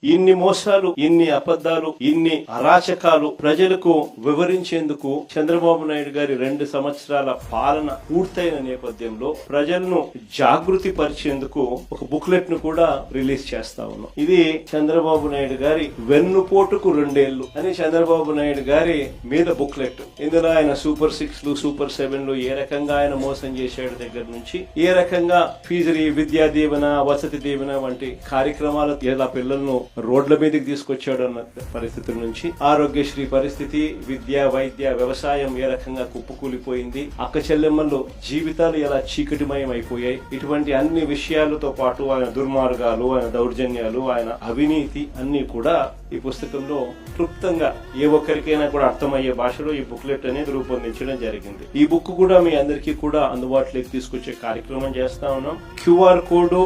ఇన్ని మోసాలు, ఇన్ని అబద్ధాలు, ఇన్ని అరాచకాలు ప్రజలకు వివరించేందుకు చంద్రబాబు నాయుడు గారి 2 సంవత్సరాల పాలన పూర్తయిన నేపథ్యంలో ప్రజలను జాగృతి పరిచేందుకు ఒక బుక్లెట్ ను కూడా రిలీజ్ చేస్తా ఉన్నాం. ఇది చంద్రబాబు నాయుడు గారి వెన్నుపోటుకు 2 ఏళ్లు అని చంద్రబాబు నాయుడు గారి మీద బుక్లెట్. ఇందులో ఆయన సూపర్ 6లు, సూపర్ 7లు ఏ రకంగా ఆయన మోసం చేశాడు దగ్గర నుంచి, ఏ రకంగా ఫీజు విద్యా దీవెన, వసతి దీవెన వంటి కార్యక్రమాలు ఎలా పిల్లలను రోడ్ల మీదకి తీసుకొచ్చాడు అన్న పరిస్థితుల నుంచి, ఆరోగ్యశ్రీ పరిస్థితి, విద్య, వైద్య, వ్యవసాయం ఏ రకంగా కుప్పకూలిపోయింది, అక్క చెల్లెమ్మలు జీవితాలు ఎలా చీకటిమయం అయిపోయాయి, ఇటువంటి అన్ని విషయాలతో పాటు ఆయన దుర్మార్గాలు, ఆయన దౌర్జన్యాలు, ఆయన అవినీతి అన్ని కూడా ఈ పుస్తకంలో క్లుప్తంగా ఏ ఒక్కరికైనా కూడా అర్థమయ్యే భాషలో ఈ బుక్లెట్ అనేది రూపొందించడం జరిగింది. ఈ బుక్ కూడా మీ అందరికీ కూడా అందుబాటులోకి తీసుకొచ్చే కార్యక్రమం చేస్తా ఉన్నాం. QR కోడ్,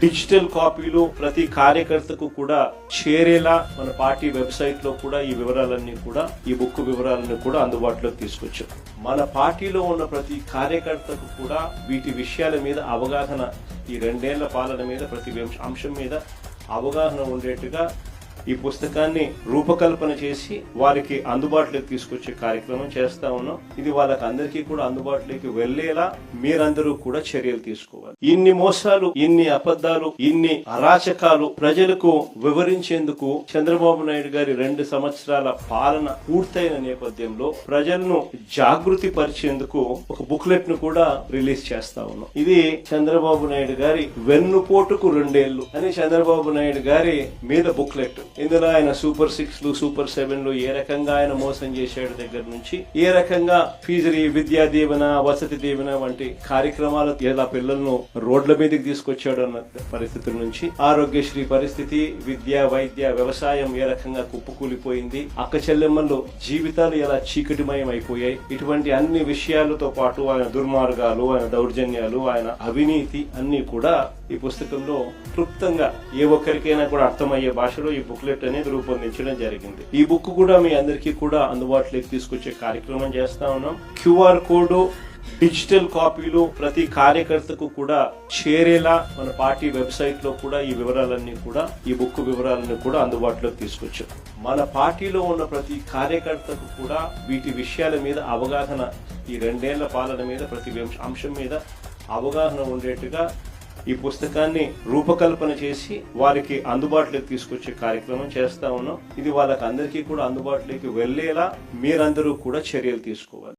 డిజిటల్ కాపీలు ప్రతి కార్యకర్తకు కూడా చేరేలా మన పార్టీ వెబ్సైట్ లో కూడా ఈ వివరాలన్నీ కూడా, ఈ బుక్ వివరాలన్నీ కూడా అందుబాటులోకి తీసుకొచ్చాం. మన పార్టీలో ఉన్న ప్రతి కార్యకర్తకు కూడా వీటి విషయాల మీద అవగాహన, ఈ 2 ఏళ్ల పాలన మీద ప్రతి అంశం మీద అవగాహన ఉండేట్టుగా ఈ పుస్తకాన్ని రూపకల్పన చేసి వారికి అందుబాటులోకి తీసుకొచ్చే కార్యక్రమం చేస్తా ఉన్నాం. ఇది వాళ్ళకి అందరికీ కూడా అందుబాటులోకి వెళ్లేలా మీరందరూ కూడా చర్యలు తీసుకోవాలి. ఇన్ని మోసాలు, ఇన్ని అబద్ధాలు, ఇన్ని అరాచకాలు ప్రజలకు వివరించేందుకు చంద్రబాబు నాయుడు గారి 2 సంవత్సరాల పాలన పూర్తయిన నేపథ్యంలో ప్రజలను జాగృతి పరిచేందుకు ఒక బుక్లెట్ ను కూడా రిలీజ్ చేస్తా ఉన్నాం. ఇది చంద్రబాబు నాయుడు గారి వెన్నుపోటుకు 2 ఏళ్లు అని చంద్రబాబు నాయుడు గారి మీద బుక్లెట్. ఇందులో ఆయన సూపర్ 6లు, సూపర్ 7లు ఏ రకంగా ఆయన మోసం చేశాడు దగ్గర నుంచి, ఏ రకంగా ఫీజు విద్యా దీవెన, వసతి దీవెన వంటి కార్యక్రమాలు ఎలా పిల్లలను రోడ్ల మీదకి తీసుకొచ్చాడు అన్న పరిస్థితుల నుంచి, ఆరోగ్యశ్రీ పరిస్థితి, విద్య, వైద్య, వ్యవసాయం ఏ రకంగా కుప్పకూలిపోయింది, అక్క చెల్లెమ్మలు జీవితాలు ఎలా చీకటిమయం అయిపోయాయి, ఇటువంటి అన్ని విషయాలతో పాటు ఆయన దుర్మార్గాలు, ఆయన దౌర్జన్యాలు, ఆయన అవినీతి అన్ని కూడా ఈ పుస్తకంలో క్లుప్తంగా ఏ ఒక్కరికైనా కూడా అర్థమయ్యే భాషలో ఈ బుక్లెట్ అనేది రూపొందించడం జరిగింది. ఈ బుక్ కూడా మీ అందరికీ కూడా అందుబాటులోకి తీసుకొచ్చే కార్యక్రమం చేస్తా ఉన్నాం. QR కోడ్, డిజిటల్ కాపీలు ప్రతి కార్యకర్తకు కూడా చేరేలా మన పార్టీ వెబ్సైట్ లో కూడా ఈ వివరాలన్నీ కూడా, ఈ బుక్ వివరాలన్నీ కూడా అందుబాటులోకి తీసుకొచ్చాం. మన పార్టీలో ఉన్న ప్రతి కార్యకర్తకు కూడా వీటి విషయాల మీద అవగాహన, ఈ 2 ఏళ్ల పాలన మీద ప్రతి అంశం మీద అవగాహన ఉండేట్టుగా ఈ పుస్తకాన్ని రూపకల్పన చేసి వారికి అందుబాటులోకి తీసుకొచ్చే కార్యక్రమం చేస్తా ఉన్నాం. ఇది వాళ్ళకి అందరికీ కూడా అందుబాటులోకి వెళ్లేలా మీరందరూ కూడా చర్యలు తీసుకోవాలి.